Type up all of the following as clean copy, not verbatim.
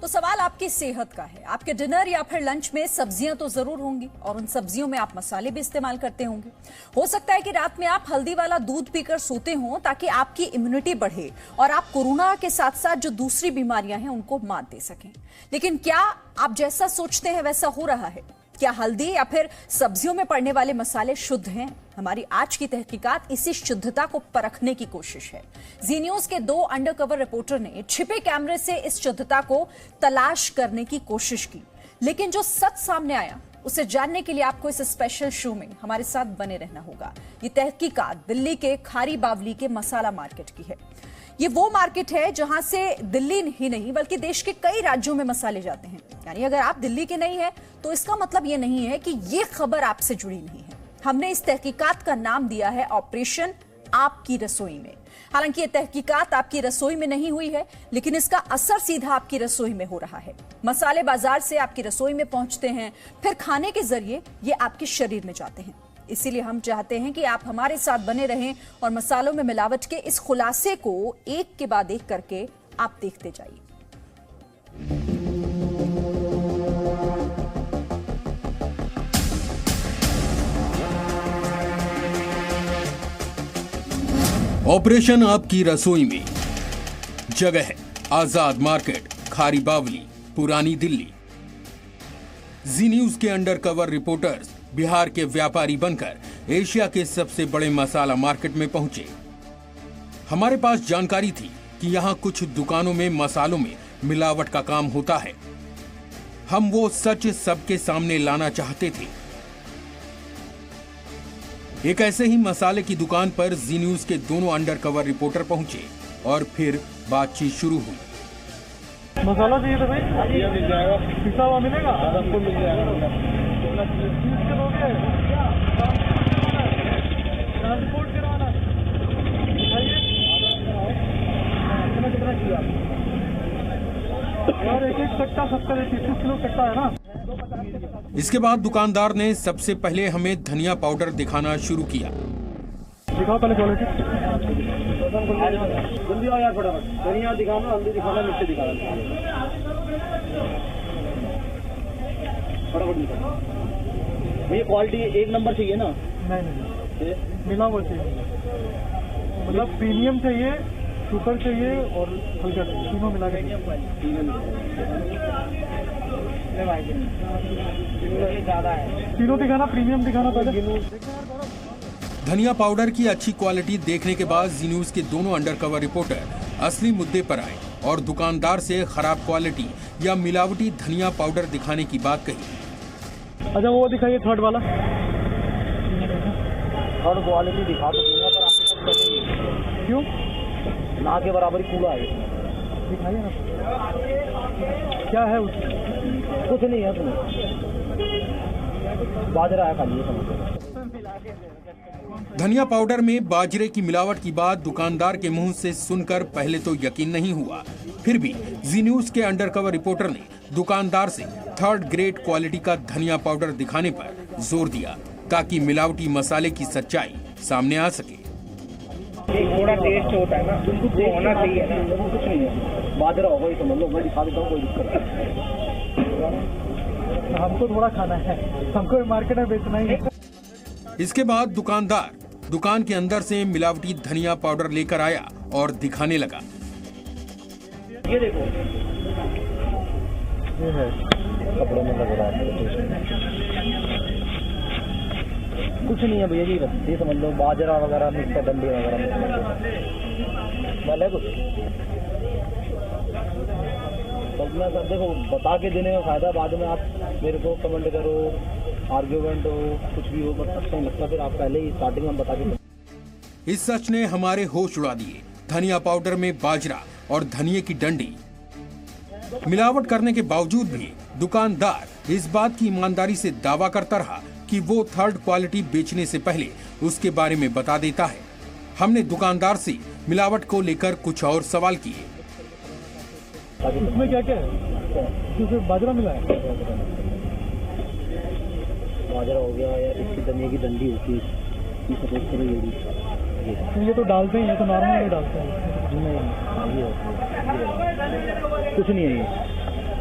तो सवाल आपकी सेहत का है। आपके डिनर या फिर लंच में सब्जियां तो जरूर होंगी और उन सब्जियों में आप मसाले भी इस्तेमाल करते होंगे। हो सकता है कि रात में आप हल्दी वाला दूध पीकर सोते हो ताकि आपकी इम्यूनिटी बढ़े और आप कोरोना के साथ साथ जो दूसरी बीमारियां हैं उनको मात दे सकें। लेकिन क्या आप जैसा सोचते हैं वैसा हो रहा है? क्या हल्दी या फिर सब्जियों में पड़ने वाले मसाले शुद्ध हैं? हमारी आज की तहकीकात इसी शुद्धता को परखने की कोशिश है। जी न्यूज के 2 अंडरकवर रिपोर्टर ने छिपे कैमरे से इस शुद्धता को तलाश करने की कोशिश की, लेकिन जो सच सामने आया उसे जानने के लिए आपको इस स्पेशल शो में हमारे साथ बने रहना होगा। ये तहकीकात दिल्ली के खारी बावली के मसाला मार्केट की है। ये वो मार्केट है जहां से दिल्ली ही नहीं बल्कि देश के कई राज्यों में मसाले जाते हैं। यानी अगर आप दिल्ली के नहीं है तो इसका मतलब ये नहीं है कि ये खबर आपसे जुड़ी नहीं है। हमने इस तहकीकात का नाम दिया है ऑपरेशन आपकी रसोई में। हालांकि ये तहकीकात आपकी रसोई में नहीं हुई है, लेकिन इसका असर सीधा आपकी रसोई में हो रहा है। मसाले बाजार से आपकी रसोई में पहुंचते हैं, फिर खाने के जरिए ये आपके शरीर में जाते हैं। इसीलिए हम चाहते हैं कि आप हमारे साथ बने रहें और मसालों में मिलावट के इस खुलासे को एक के बाद एक करके आप देखते जाइए। ऑपरेशन आपकी रसोई में। जगह है आजाद मार्केट, खारी बावली, पुरानी दिल्ली। जी न्यूज के अंडरकवर रिपोर्टर्स बिहार के व्यापारी बनकर एशिया के सबसे बड़े मसाला मार्केट में पहुंचे। हमारे पास जानकारी थी कि यहां कुछ दुकानों में मसालों में मिलावट का काम होता है। हम वो सच सबके सामने लाना चाहते थे। एक ऐसे ही मसाले की दुकान पर जी न्यूज के दोनों अंडरकवर रिपोर्टर पहुंचे और फिर बातचीत शुरू हुई। मसाला चाहिए था भाई? मिल जाएगा। पिसा हुआ मिलेगा? आपको मिल जाएगा। ट्रांसपोर्ट करवाना कितना चाहिए और एक कट्टा 70-80 किलो कट्टा है ना। इसके बाद दुकानदार ने सबसे पहले हमें धनिया पाउडर दिखाना शुरू किया। दिखाओ पहले क्वालिटी। जल्दी आओ यार फटाफट। धनिया दिखाना, हल्दी दिखाना, मिर्ची दिखाना। फटाफट दिखाओ। ये क्वालिटी 1 नंबर चाहिए ना? नहीं, मिला हुआ चाहिए। मतलब प्रीमियम चाहिए, सुपर चाहिए और हल्का चाहिए, तीनों मिला के। तीनों दिखाना, प्रीमियम दिखाना पहले। धनिया पाउडर की अच्छी क्वालिटी देखने के बाद जी न्यूज के दोनों अंडरकवर रिपोर्टर असली मुद्दे पर आए और दुकानदार से खराब क्वालिटी या मिलावटी धनिया पाउडर दिखाने की बात कही। अच्छा वो दिखाइए थर्ड वाला। थर्ड क्वालिटी दिखा दो पर आपको क्यों ना के बराबर कूड़ा है। दिखाइए ना क्या है उसमें। कुछ नहीं है उसमें, बाजरा है खाली। धनिया पाउडर में बाजरे की मिलावट की बात दुकानदार के मुंह से सुनकर पहले तो यकीन नहीं हुआ। फिर भी जी न्यूज के अंडरकवर रिपोर्टर ने दुकानदार से 3rd ग्रेड क्वालिटी का धनिया पाउडर दिखाने पर जोर दिया ताकि मिलावटी मसाले की सच्चाई सामने आ सके। थोड़ा टेस्ट होता है ना, वो होना चाहिए ना। कुछ नहीं है, बाजरा होगा ही समझ लो। मैं दिखा देता हूँ, कोई दिक्कत नहीं। हमको थोड़ा खाना है, हमको मार्केट में बेचना ही है। इसके बाद दुकानदार दुकान के अंदर से मिलावटी धनिया पाउडर लेकर आया और दिखाने लगा। ये देखो, ये है कपड़ों में लग रहा है। कुछ नहीं है भैया जी, ये समझ लो बाजरा वगैरह मिक्स है, डंडी वगैरह है कुछ। तो मैं देखो बता के देने में फायदा, बाद में आप मेरे को कमेंट करो, आर्ग्यूमेंट हो, कुछ भी हो, बस अच्छा नहीं लगता। फिर आप पहले ही स्टार्टिंग में बता के। इस सच ने हमारे होश उड़ा दिए। धनिया पाउडर में बाजरा और धनिये की डंडी मिलावट करने के बावजूद भी दुकानदार इस बात की ईमानदारी से दावा करता रहा कि वो 3rd क्वालिटी बेचने से पहले उसके बारे में बता देता है। हमने दुकानदार से मिलावट को लेकर कुछ और सवाल किए। इसमें क्या क्या है? इसमें बाजरा मिला है? बाजरा हो गया यार, इसकी धनिया की डंडी होती है, ये सपोज करो। ये तो डालते हैं, ये तो नॉर्मल डालते हैं। कुछ नहीं है ये।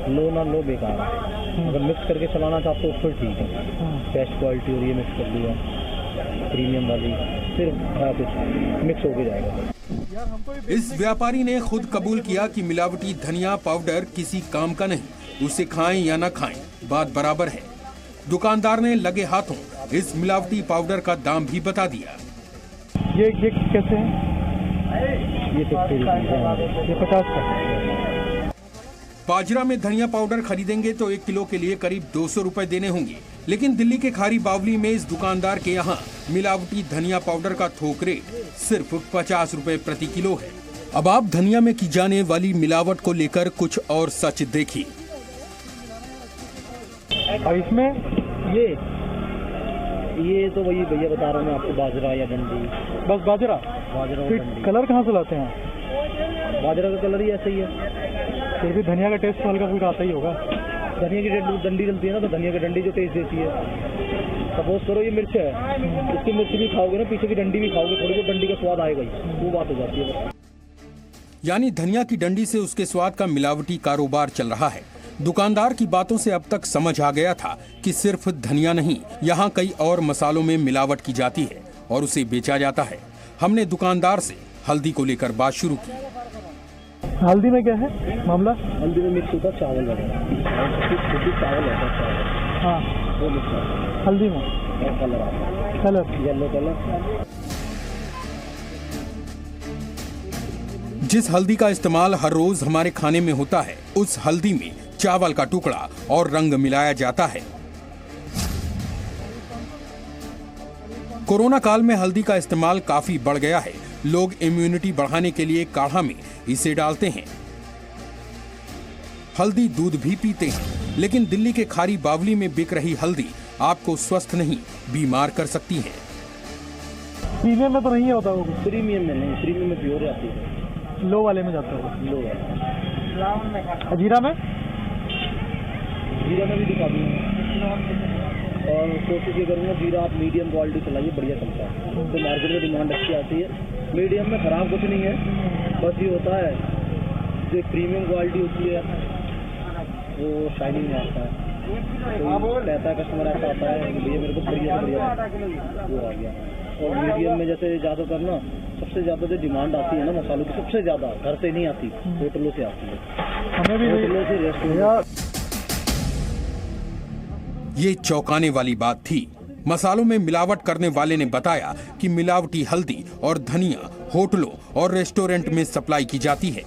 लो ना लो बेकार है। अगर मिक्स करके चलाना चाहते हो फिर ठीक है, बेस्ट क्वालिटी और ये मिक्स कर लिया प्रीमियम वाली, फिर कुछ मिक्स होके जाएगा। इस व्यापारी ने खुद कबूल किया कि मिलावटी धनिया पाउडर किसी काम का नहीं, उसे खाएं या न खाएं बात बराबर है। दुकानदार ने लगे हाथों इस मिलावटी पाउडर का दाम भी बता दिया। ये कैसे है? ये 50 का। बाजरा में धनिया पाउडर खरीदेंगे तो 1 किलो के लिए करीब 200 रुपए देने होंगे, लेकिन दिल्ली के खारी बावली में इस दुकानदार के यहाँ मिलावटी धनिया पाउडर का थोक रेट सिर्फ 50 रुपए प्रति किलो है। अब आप धनिया में की जाने वाली मिलावट को लेकर कुछ और सच देखिए। और इसमें ये तो वही भैया बता रहा हूँ मैं आपको, बाजरा या डंडी। बस बाजरा और डंडी। कलर कहाँ से लाते हैं? बाजरा का कलर ही ऐसा ही है, फिर भी धनिया का टेस्ट हल्का फुल्का आता ही होगा। धनिया की डंडी डलती है ना, तो धनिया की डंडी जो टेस्ट देती है। सपोज करो ये मिर्च है, इसकी मिर्च भी खाओगे ना, पीछे की डंडी भी खाओगे, थोड़ी बहुत डंडी का स्वाद आएगा ही, वो बात हो जाती है। यानी धनिया की डंडी से उसके स्वाद का मिलावटी कारोबार चल रहा है। दुकानदार की बातों से अब तक समझ आ गया था कि सिर्फ धनिया नहीं, यहाँ कई और मसालों में मिलावट की जाती है और उसे बेचा जाता है। हमने दुकानदार से हल्दी को लेकर बात शुरू की। हल्दी में क्या है मामला? हल्दी में मिक्स होता चावल वगैरह, चावल होता है। हाँ, वो मिक्स हल्दी में कलर येलो कलर। जिस हल्दी का इस्तेमाल हर रोज हमारे खाने में होता है, उस हल्दी में चावल का टुकड़ा और रंग मिलाया जाता है। कोरोना काल में हल्दी का इस्तेमाल काफी बढ़ गया है। लोग इम्यूनिटी बढ़ाने के लिए काढ़ा में इसे डालते हैं, हल्दी दूध भी पीते हैं। लेकिन दिल्ली के खारी बावली में बिक रही हल्दी आपको स्वस्थ नहीं, बीमार कर सकती है। प्रीमियम में तो नहीं होता वो? प्रीमियम में नहीं, प्रीमियम में प्योर आती है, लो वाले में जाता है। लो वाला। जीरा में भी दिखा दूंगा, और कोशिश ये करूँगा जीरा आप मीडियम क्वालिटी चलाइए, बढ़िया चलता है। तो मार्केट में डिमांड अच्छी आती है। मीडियम में खराब कुछ नहीं है, बस ये होता है जो प्रीमियम क्वालिटी होती है वो शाइनिंग में आता है। तो रहता है कस्टमर ऐसा आता है भैया मेरे को बढ़िया से बढ़िया वो आ गया। और मीडियम में जैसे ज़्यादातर ना सबसे ज़्यादा जो डिमांड आती है ना मसालों की, सबसे ज़्यादा घर से नहीं आती, होटलों से आती है। हमें भी होटलों से, रेस्टोरेंट। ये चौंकाने वाली बात थी। मसालों में मिलावट करने वाले ने बताया कि मिलावटी हल्दी और धनिया होटलों और रेस्टोरेंट में सप्लाई की जाती है।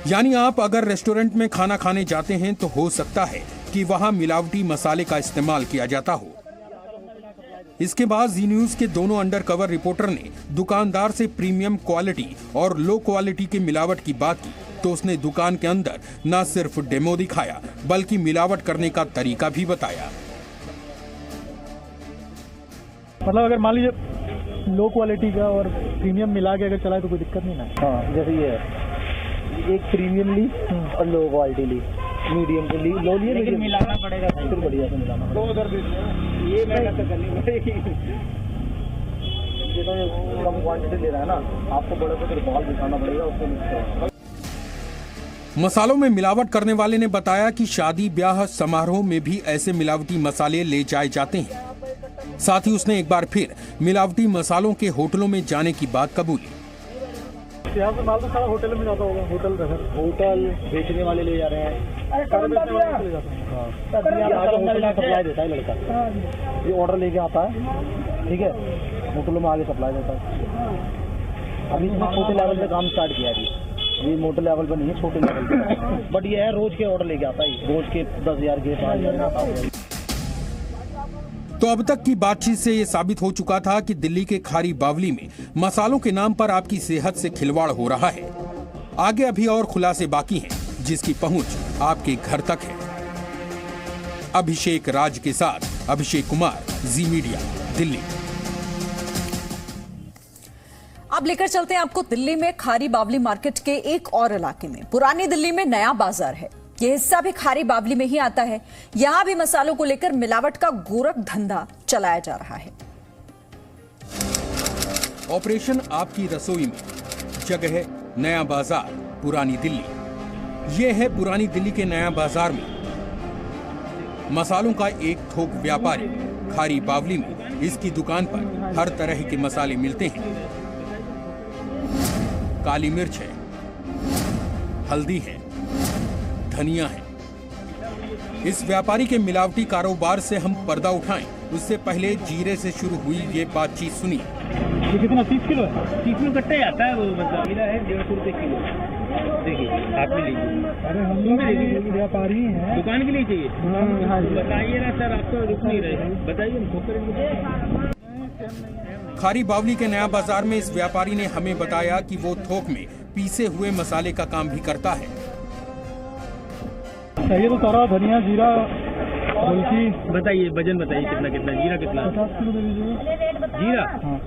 यानी आप अगर रेस्टोरेंट में खाना खाने जाते हैं तो हो सकता है कि वहां मिलावटी मसाले का इस्तेमाल किया जाता हो। इसके बाद जी न्यूज के दोनों अंडरकवर रिपोर्टर ने दुकानदार से प्रीमियम क्वालिटी और लो क्वालिटी के मिलावट की बात की तो उसने दुकान के अंदर न सिर्फ डेमो दिखाया बल्कि मिलावट करने का तरीका भी बताया। मतलब अगर मान लीजिए लो क्वालिटी का और प्रीमियम मिला के अगर चलाए तो कोई दिक्कत नहीं ना? हाँ, जैसे ये है, एक प्रीमियम ली और लो क्वालिटी ली, मीडियम को ली, लो लिए, लेकिन मिलाना पड़ेगा, फिर बढ़िया से मिलाना पड़ेगा। ये मेहनत करनी पड़ेगी। कम क्वांटिटी ले रहा है ना, आपको बड़े को फिर बाल दिखाना पड़ेगा, उसको मिक्स करना। मसालों में मिलावट करने वाले ने बताया कि शादी ब्याह समारोह में भी ऐसे मिलावटी मसाले ले जाए जाते हैं। साथ ही उसने एक बार फिर मिलावटी मसालों के होटलों में जाने की बात कबूली। यहाँ से माल तो सारा होटल में जाता होगा, होटल बेचने वाले ले जा रहे हैं, सप्लाई देता है लड़का, ये ऑर्डर लेके आता है, ठीक है, होटलों में आगे सप्लाई देता है। अभी इसमें छोटे लेवल पे काम स्टार्ट किया है, ये मोटे लेवल पर नहीं है, छोटे लेवल पे, बट ये है रोज के ऑर्डर लेके आता है, रोज के 10,000 के 5,000। तो अब तक की बातचीत से ये साबित हो चुका था कि दिल्ली के खारी बावली में मसालों के नाम पर आपकी सेहत से खिलवाड़ हो रहा है। आगे अभी और खुलासे बाकी हैं, जिसकी पहुंच आपके घर तक है। अभिषेक राज के साथ अभिषेक कुमार, जी मीडिया, दिल्ली। अब लेकर चलते हैं आपको दिल्ली में खारी बावली मार्केट के एक और इलाके में। पुरानी दिल्ली में नया बाजार है, ये हिस्सा भी खारी बावली में ही आता है। यहां भी मसालों को लेकर मिलावट का गोरख धंधा चलाया जा रहा है। ऑपरेशन आपकी रसोई में, जगह नया बाजार, पुरानी दिल्ली, ये है पुरानी दिल्ली के नया बाजार में मसालों का एक थोक व्यापारी खारी बावली में इसकी दुकान पर हर तरह के मसाले मिलते हैं। काली मिर्च है, हल्दी है, धनिया है। इस व्यापारी के मिलावटी कारोबार से हम पर्दा उठाएं, उससे पहले जीरे से शुरू हुई ये बातचीत सुनिए। ये कितना 30 किलो है? 30 किलो कट्टा ही आता है वो, मतलब जीरा है 150 रुपए किलो। देखिए आप भी लीजिए। अरे हम लोग व्यापारी हैं, दुकान के लिए चाहिए। हाँ जी। बताइए ना सर, आप तो रुक नहीं रहे, बताइए हम करेंगे। खारी बावली के नया बाजार में इस व्यापारी ने हमें बताया कि वो थोक में पीसे हुए मसाले का काम भी करता है। चाहिए तो सारा धनिया जीरा हल्दी। बताइए वजन बताइए कितना कितना जीरा कितना? 50 किलो दे दीजिए। जीरा हाँ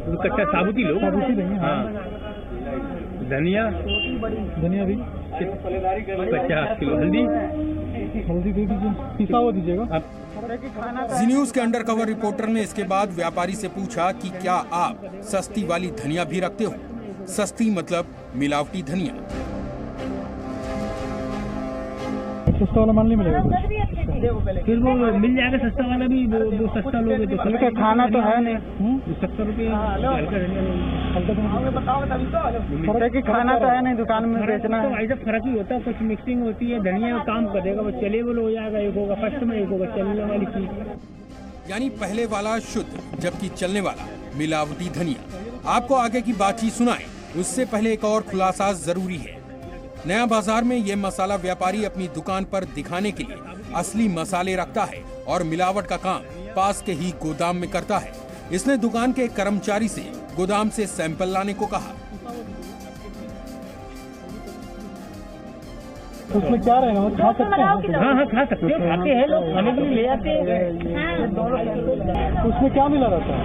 तो कच्चा साबुती लो। साबुती देंगे। हाँ धनिया धनिया भी 50 किलो। हल्दी हल्दी दे दीजिए, पिसा हुआ दीजिएगा। जी न्यूज के अंडरकवर रिपोर्टर ने इसके बाद व्यापारी से पूछा कि क्या आप सस्ती वाली धनिया भी रखते हो? सस्ती मतलब मिलावटी धनिया। सस्ता वाला माल नहीं मिलेगा कुछ? फिर वो मिल जाएगा सस्ता वाला भी, वो सस्ता लोगे तो हल्का खाना तो है नहीं। 70 रुपये हल्का फर्क है कि खाना तो है नहीं, दुकान में बेचना तो है। ऐसा फर्क ही होता है, कुछ मिक्सिंग होती है। धनिया काम करेगा वो चलेबल हो जाएगा, एक होगा फर्स्ट में, एक होगा चलने वाली चीज। यानी पहले वाला शुद्ध जबकि चलने वाला मिलावटी धनिया। आपको आगे की बातचीत सुनाएं, उससे पहले एक और खुलासा जरूरी है। नया बाजार में ये मसाला व्यापारी अपनी दुकान पर दिखाने के लिए असली मसाले रखता है और मिलावट का काम पास के ही गोदाम में करता है। इसने दुकान के एक कर्मचारी से गोदाम से सैंपल लाने को कहा। उसमें क्या रहेगा, वो खा सकते हैं? हाँ खा सकते हैं, खाते हैं लोग, खाने के लिए ले आते हैं। उसमें क्या मिला रहता है?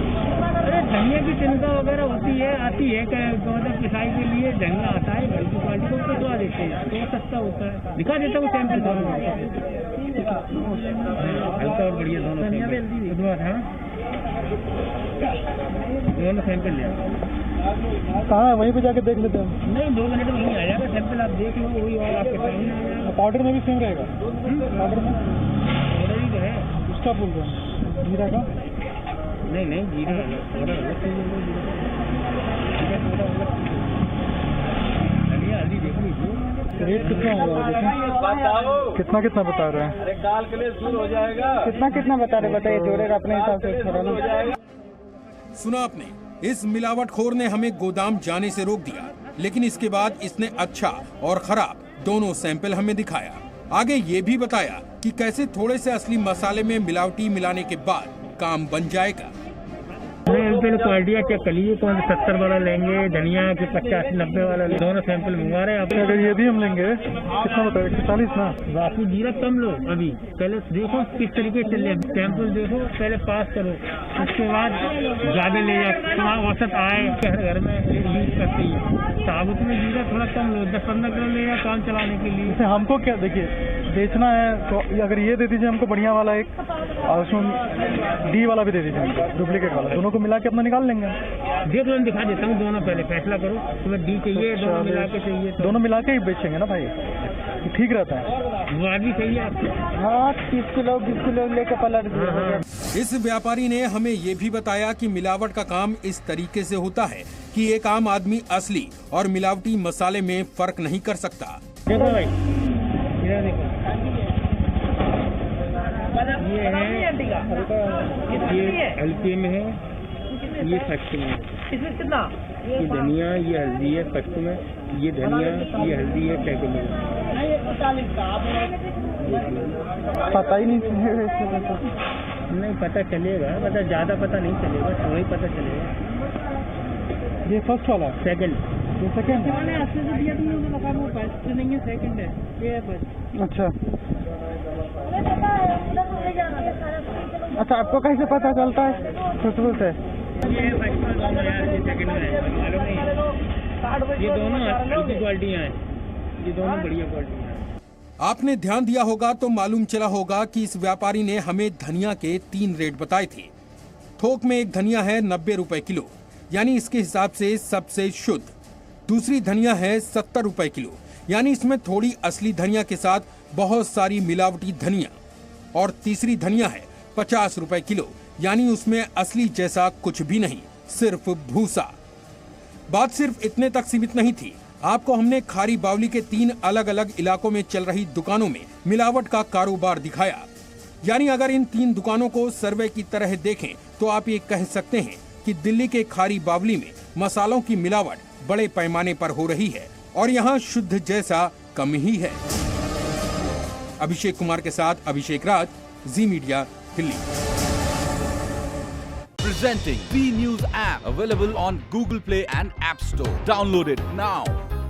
अरे धनिया की तिनका वगैरह होती है, आती है मतलब पिसाई के लिए धनिया आता है, घर की क्वालिटी को पिसवा देते हैं तो सस्ता होता है। दिखा देता हूँ सैंपल दोनों, हल्का और बढ़िया दोनों सैंपल ले। कहाँ वहीं पे जाके देख लेते हैं? नहीं 2 मिनट में नहीं आ जाएगा सैंपल, आप देख लो वही और आपके सामने। पाउडर में भी सेम रहेगा? पाउडर में ऑर्डर ही तो है उसका बोल रहे हैं, जीरा का? नहीं जीरा ऑर्डर अलग धनिया हल्दी देख लीजिए। रेट कितना होगा देखिए, कितना कितना बता रहे हैं? अरे दाल के लिए शुरू हो जाएगा। कितना कितना बता रहे, बताइए, जोड़ेगा अपने हिसाब से थोड़ा ना। सुना आपने, इस मिलावटखोर ने हमें गोदाम जाने से रोक दिया, लेकिन इसके बाद इसने अच्छा और खराब दोनों सैंपल हमें दिखाया। आगे ये भी बताया कि कैसे थोड़े से असली मसाले में मिलावटी मिलाने के बाद काम बन जाएगा। पहले क्वालिटी चेक कर लीजिए, कौन सा 70 वाला लेंगे, धनिया के 50-90 वाला लेंगे, दोनों सैंपल मंगवा रहे हैं आप। अगर ये भी हम लेंगे कितना बताए? 41 ना? बाकी जीरा कम लो, अभी पहले देखो किस तरीके से चल, सैंपल देखो पहले पास करो, उसके बाद ज्यादा ले जाओ, औसत आए घर में यूज करते ही। साबुत में जीरा थोड़ा कम लो, 10-15 किलो ले जाओ काम चलाने के लिए। जैसे हमको क्या, देखिए बेचना है तो अगर ये दे दीजिए हमको बढ़िया वाला एक, और उसमें डी वाला भी दे दीजिए हमको, डुप्लीकेट वाला, दोनों को मिला के अपना निकाल लेंगे। देख लो, दिखा देता हूँ दोनों, पहले फैसला करो तुम्हें डी चाहिए, दोनों मिला के चाहिए तो। दोनों मिला के ही बेचेंगे ना भाई, ठीक रहता है। वो आदमी चाहिए आपको? हाँ 30 किलो 20 किलो लेके पलट। इस व्यापारी ने हमें ये भी बताया कि मिलावट का काम इस तरीके से होता है कि एक आम आदमी असली और मिलावटी मसाले में फर्क नहीं कर सकता। देखो भाई, देखो ये हल्के में है, ये फर्स्ट में है। इसमें कितना? ये धनिया, ये हल्दी है फर्स्ट में, ये धनिया, ये हल्दी है सेकंड में। पता ही नहीं नहीं पता चलेगा, पता ज्यादा पता नहीं चलेगा, थोड़ा ही पता चलेगा। ये फर्स्ट वाला? सेकंड। ये सेकंड है? फर्स्ट नहीं है, सेकंड है, ये फर्स्ट। अच्छा अच्छा, आपको कैसे पता चलता है खुशबू से? ये फर्स्ट में दोनों यार, ये सेकंड में है, मालूम नहीं। ये दोनों हल्की क्वालिटियाँ हैं, ये दोनों बढ़िया क्वालिटी हैं। आपने ध्यान दिया होगा तो मालूम चला होगा कि इस व्यापारी ने हमें धनिया के 3 रेट बताए थे। थोक में एक धनिया है 90 रुपए किलो, यानी इसके हिसाब से सबसे शुद्ध। दूसरी धनिया है 70 रुपए किलो, यानी इसमें थोड़ी असली धनिया के साथ बहुत सारी मिलावटी धनिया। और तीसरी धनिया है 50 रुपए किलो, यानी उसमें असली जैसा कुछ भी नहीं, सिर्फ भूसा। बात सिर्फ इतने तक सीमित नहीं थी, आपको हमने खारी बावली के 3 अलग अलग इलाकों में चल रही दुकानों में मिलावट का कारोबार दिखाया। यानी अगर इन 3 दुकानों को सर्वे की तरह देखें तो आप ये कह सकते हैं कि दिल्ली के खारी बावली में मसालों की मिलावट बड़े पैमाने पर हो रही है और यहाँ शुद्ध जैसा कम ही है। अभिषेक कुमार के साथ Abhishek Raj, Zee media, Delhi. Presenting B News app, available on Google Play and App Store. Download it now.